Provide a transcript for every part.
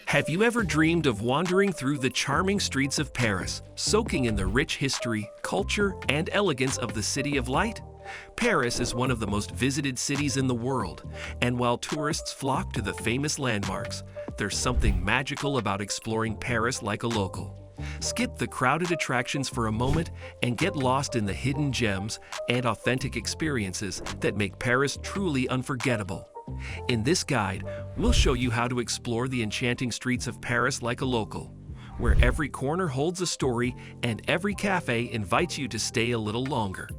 Have you ever dreamed of wandering through the charming streets of Paris, soaking in the rich history, culture, and elegance of the City of Light? Paris is one of the most visited cities in the world, and while tourists flock to the famous landmarks, there's something magical about exploring Paris like a local. Skip the crowded attractions for a moment and get lost in the hidden gems and authentic experiences that make Paris truly unforgettable. In this guide, we'll show you how to explore the enchanting streets of Paris like a local, where every corner holds a story and every cafe invites you to stay a little longer.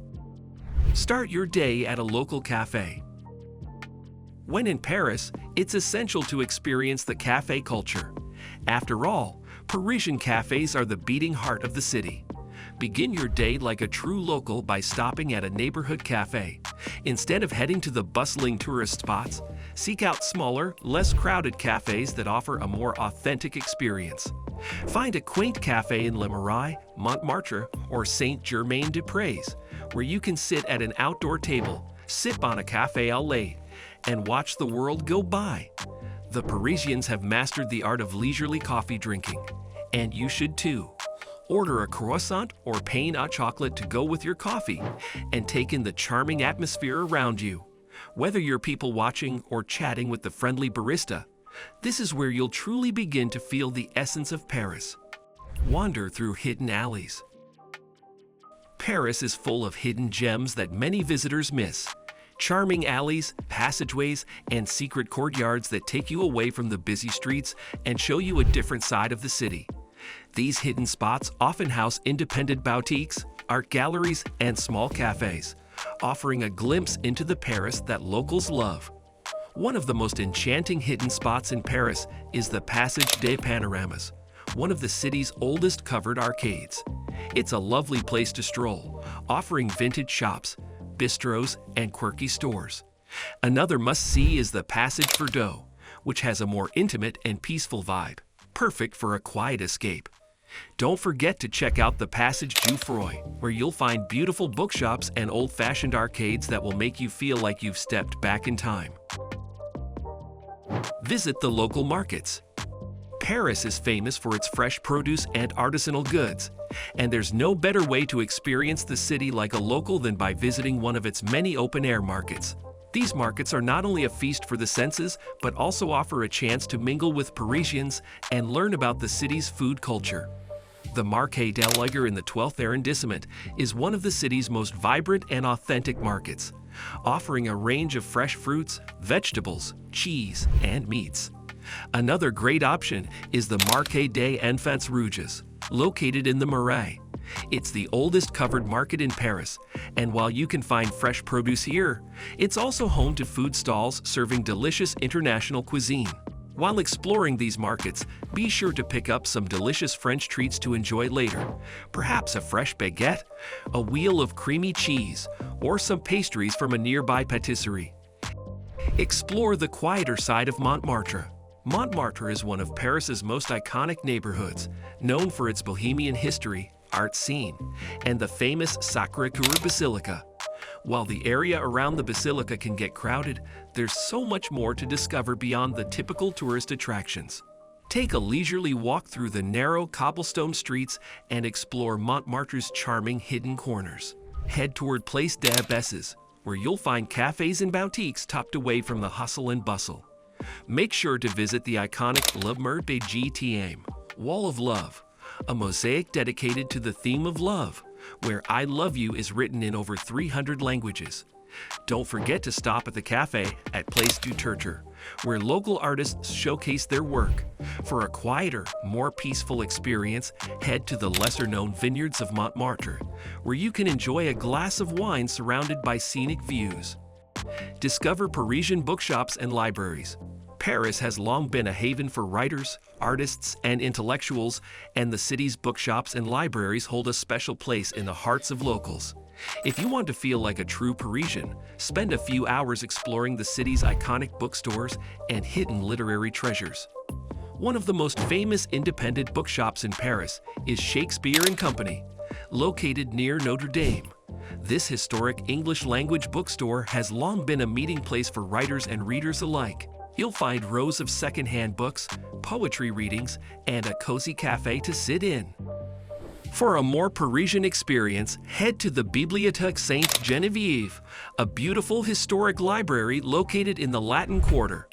Start your day at a local cafe. When in Paris, it's essential to experience the cafe culture. After all, Parisian cafes are the beating heart of the city. Begin your day like a true local by stopping at a neighborhood cafe. Instead of heading to the bustling tourist spots, seek out smaller, less crowded cafes that offer a more authentic experience. Find a quaint cafe in Le Marais, Montmartre, or Saint-Germain-des-Prés, where you can sit at an outdoor table, sip on a café au lait, and watch the world go by. The Parisians have mastered the art of leisurely coffee drinking, and you should too. Order a croissant or pain au chocolate to go with your coffee and take in the charming atmosphere around you. Whether you're people watching or chatting with the friendly barista, this is where you'll truly begin to feel the essence of Paris. Wander through hidden alleys. Paris is full of hidden gems that many visitors miss. Charming alleys, passageways, and secret courtyards that take you away from the busy streets and show you a different side of the city. These hidden spots often house independent boutiques, art galleries, and small cafes, offering a glimpse into the Paris that locals love. One of the most enchanting hidden spots in Paris is the Passage des Panoramas, one of the city's oldest covered arcades. It's a lovely place to stroll, offering vintage shops, bistros, and quirky stores. Another must-see is the Passage Ferdot, which has a more intimate and peaceful vibe, perfect for a quiet escape. Don't forget to check out the Passage Jouffroy, where you'll find beautiful bookshops and old-fashioned arcades that will make you feel like you've stepped back in time. Visit the local markets. Paris is famous for its fresh produce and artisanal goods, and there's no better way to experience the city like a local than by visiting one of its many open-air markets. These markets are not only a feast for the senses, but also offer a chance to mingle with Parisians and learn about the city's food culture. The Marché de l'Aiguille in the 12th arrondissement is one of the city's most vibrant and authentic markets, offering a range of fresh fruits, vegetables, cheese, and meats. Another great option is the Marché des Enfants Rouges, located in the Marais. It's the oldest covered market in Paris, and while you can find fresh produce here, it's also home to food stalls serving delicious international cuisine. While exploring these markets, be sure to pick up some delicious French treats to enjoy later, perhaps a fresh baguette, a wheel of creamy cheese, or some pastries from a nearby patisserie. Explore the quieter side of Montmartre. Montmartre is one of Paris's most iconic neighborhoods, known for its bohemian history, art scene, and the famous Sacré-Cœur Basilica. While the area around the basilica can get crowded, there's so much more to discover beyond the typical tourist attractions. Take a leisurely walk through the narrow cobblestone streets and explore Montmartre's charming hidden corners. Head toward Place des Abbesses, where you'll find cafes and boutiques tucked away from the hustle and bustle. Make sure to visit the iconic Le Mur de Gtiame, Wall of Love, a mosaic dedicated to the theme of love, where I love you is written in over 300 languages. Don't forget to stop at the cafe at Place du Tertre, where local artists showcase their work. For a quieter, more peaceful experience, head to the lesser-known vineyards of Montmartre, where you can enjoy a glass of wine surrounded by scenic views. Discover Parisian bookshops and libraries. Paris has long been a haven for writers, artists, and intellectuals, and the city's bookshops and libraries hold a special place in the hearts of locals. If you want to feel like a true Parisian, spend a few hours exploring the city's iconic bookstores and hidden literary treasures. One of the most famous independent bookshops in Paris is Shakespeare & Company, located near Notre Dame. This historic English-language bookstore has long been a meeting place for writers and readers alike. You'll find rows of secondhand books, poetry readings, and a cozy cafe to sit in. For a more Parisian experience, head to the Bibliothèque Sainte-Geneviève, a beautiful historic library located in the Latin Quarter.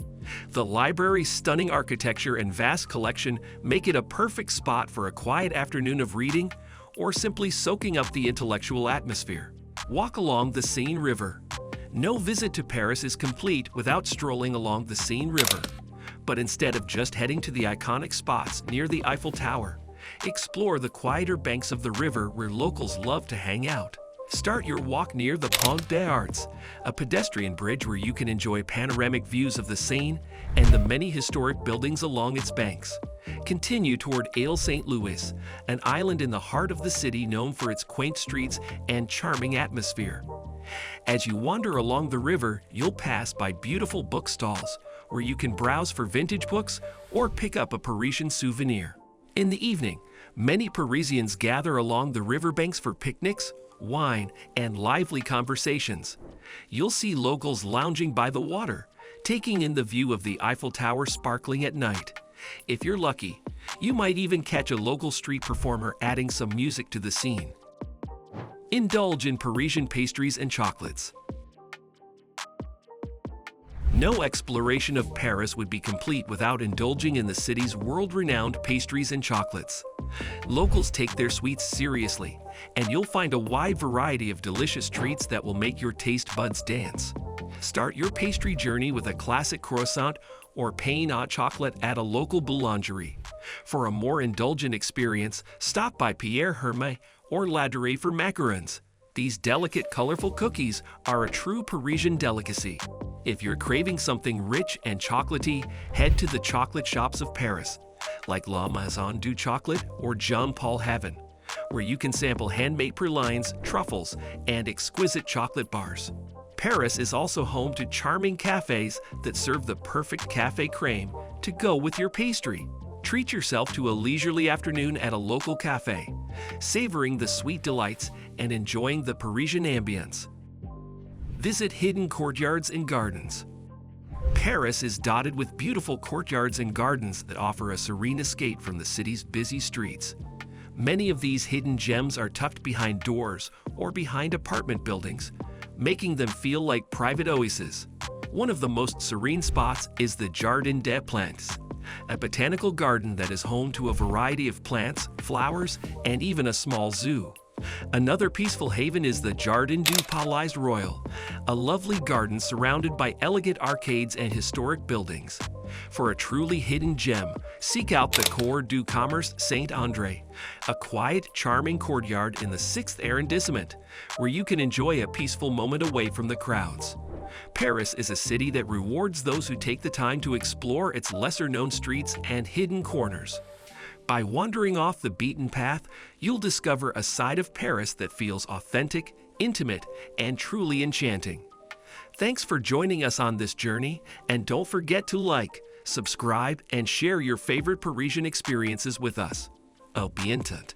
The library's stunning architecture and vast collection make it a perfect spot for a quiet afternoon of reading or simply soaking up the intellectual atmosphere. Walk along the Seine River. No visit to Paris is complete without strolling along the Seine River. But instead of just heading to the iconic spots near the Eiffel Tower, explore the quieter banks of the river where locals love to hang out. Start your walk near the Pont des Arts, a pedestrian bridge where you can enjoy panoramic views of the Seine and the many historic buildings along its banks. Continue toward Île Saint-Louis, an island in the heart of the city known for its quaint streets and charming atmosphere. As you wander along the river, you'll pass by beautiful bookstalls where you can browse for vintage books or pick up a Parisian souvenir. In the evening, many Parisians gather along the riverbanks for picnics, wine, and lively conversations. You'll see locals lounging by the water, taking in the view of the Eiffel Tower sparkling at night. If you're lucky, you might even catch a local street performer adding some music to the scene. Indulge in Parisian pastries and chocolates. No exploration of Paris would be complete without indulging in the city's world-renowned pastries and chocolates. Locals take their sweets seriously, and you'll find a wide variety of delicious treats that will make your taste buds dance. Start your pastry journey with a classic croissant or pain au chocolat at a local boulangerie. For a more indulgent experience, stop by Pierre Hermé or La Durée for macarons. These delicate, colorful cookies are a true Parisian delicacy. If you're craving something rich and chocolatey, head to the chocolate shops of Paris, like La Maison du Chocolat or Jean Paul Haven, where you can sample handmade pralines, truffles, and exquisite chocolate bars. Paris is also home to charming cafes that serve the perfect café crème to go with your pastry. Treat yourself to a leisurely afternoon at a local cafe, savoring the sweet delights and enjoying the Parisian ambience. Visit hidden courtyards and gardens. Paris is dotted with beautiful courtyards and gardens that offer a serene escape from the city's busy streets. Many of these hidden gems are tucked behind doors or behind apartment buildings, making them feel like private oases. One of the most serene spots is the Jardin des Plantes, a botanical garden that is home to a variety of plants, flowers, and even a small zoo. Another peaceful haven is the Jardin du Palais Royal, a lovely garden surrounded by elegant arcades and historic buildings. For a truly hidden gem, seek out the Cour du Commerce Saint-André, a quiet, charming courtyard in the 6th arrondissement, where you can enjoy a peaceful moment away from the crowds. Paris is a city that rewards those who take the time to explore its lesser-known streets and hidden corners. By wandering off the beaten path, you'll discover a side of Paris that feels authentic, intimate, and truly enchanting. Thanks for joining us on this journey, and don't forget to like, subscribe, and share your favorite Parisian experiences with us. Au bientôt.